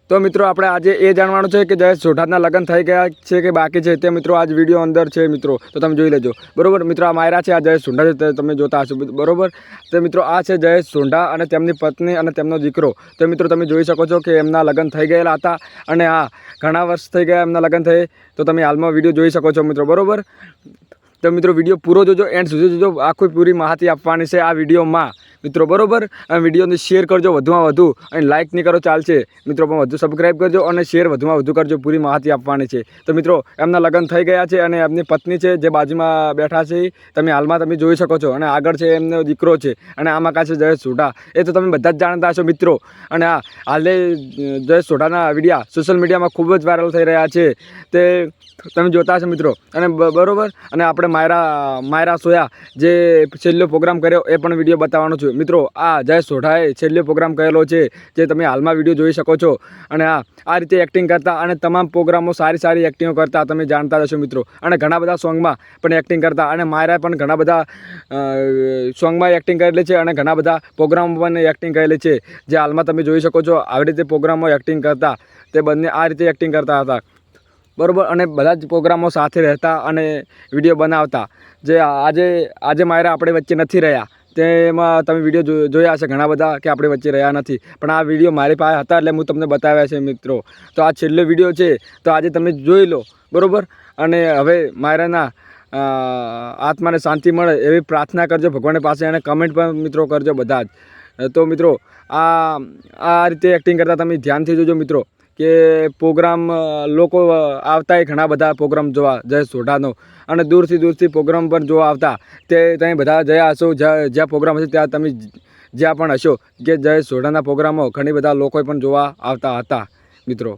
तो मित्रों આપણે આજે એ જાણવાનું છે કે જયેશ સોઢાના લગ્ન થઈ ગયા છે કે બાકી છે તે મિત્રો આજ વિડિયો અંદર છે મિત્રો તો તમે જોઈ લેજો બરોબર મિત્રો આ માયરા છે આ જયેશ સોઢા તમે જોતા હશો બરોબર તો મિત્રો આ છે જયેશ સોઢા અને તેમની પત્ની અને તેમનો દીકરો તો મિત્રો તમે જોઈ શકો છો કે એમના લગ્ન થઈ ગયેલા હતા અને આ ઘણા વર્ષ થઈ ગયા એમના લગ્ન થઈ તો તમે હાલમાં વિડિયો જોઈ શકો છો મિત્રો બરોબર તો મિત્રો વિડિયો પૂરો જોજો એન્ડ સુધી જોજો આખી પૂરી માહિતી આપવાની છે આ વિડિયોમાં મિત્રો બરોબર આ વિડિયોને શેર કરજો વધુમાં વધુ અને લાઈક નહીં કરો ચાલશે મિત્રો પણ વધુ સબસ્ક્રાઇબ કરજો અને શેર વધુમાં વધુ કરજો પૂરી માહિતી આપવાની છે તો મિત્રો એમના લગ્ન થઈ ગયા છે અને એમની પત્ની છે જે બાજુમાં બેઠા છે તમે હાલમાં તમે જોઈ શકો છો અને આગળ છે એમનો દીકરો છે અને આમાં કા છે જયેશ સોઢા એ તો તમે બધા જ જાણતા હશો મિત્રો અને આ હાલે જયેશ સોઢાના વિડિયા સોશિયલ મીડિયામાં ખૂબ જ વાયરલ થઈ રહ્યા છે તે તમે જોતા હશો મિત્રો અને બરોબર અને આપણે માયરા સોયા જે છેલ્લો પ્રોગ્રામ કર્યો એ પણ વિડિયો બતાવવાનો છું મિત્રો આ જયેશ સોઢાએ છેલ્લો પ્રોગ્રામ કરેલો છે જે તમે હાલમાં વિડિયો જોઈ શકો છો અને આ રીતે એક્ટિંગ કરતા અને તમામ પ્રોગ્રામો સારી એક્ટિંગો કરતા તમે જાણતા હશો મિત્રો અને ઘણા બધા સોંગમાં પણ એક્ટિંગ કરતા અને માયરાએ પણ ઘણા બધા સોંગમાં એક્ટિંગ કરેલી છે અને ઘણા બધા પ્રોગ્રામમાં પણ એક્ટિંગ કરેલી છે જે હાલમાં તમે જોઈ શકો છો આવી રીતે પ્રોગ્રામમાં એક્ટિંગ કરતા તે બંને આ રીતે એક્ટિંગ કરતા હતા બરોબર અને બધા જ પ્રોગ્રામો સાથે રહેતા અને વિડિયો બનાવતા જે આજે માયરા આપણે વચ્ચે નથી રહ્યા તેમાં તમે વિડિયો જોયા હશે ઘણા બધા કે આપણે વચ્ચે રહ્યા નથી પણ આ વિડિયો મારી પાસે હતા એટલે હું તમને બતાવ્યા છે મિત્રો તો આ છેલ્લો વિડિયો છે તો આજે તમે જોઈ લો બરોબર અને હવે માયરાના આત્માને શાંતિ મળે એવી પ્રાર્થના કરજો ભગવાન પાસે અને કમેન્ટ પણ મિત્રો કરજો બધા જ તો મિત્રો આ રીતે એક્ટિંગ કરતા તમે ધ્યાનથી જોજો મિત્રો કે પ્રોગ્રામ લોકો આવતા ઘણા બધા પ્રોગ્રામ જોવા જયેશ સોઢાનો અને દૂરથી પ્રોગ્રામ પણ જોવા આવતા તે તમે બધા જયા હશો જ્યાં પ્રોગ્રામ હશે ત્યાં તમે જ્યાં પણ હશો કે જયેશ સોઢાના પ્રોગ્રામો ઘણી બધા લોકો પણ જોવા આવતા હતા મિત્રો।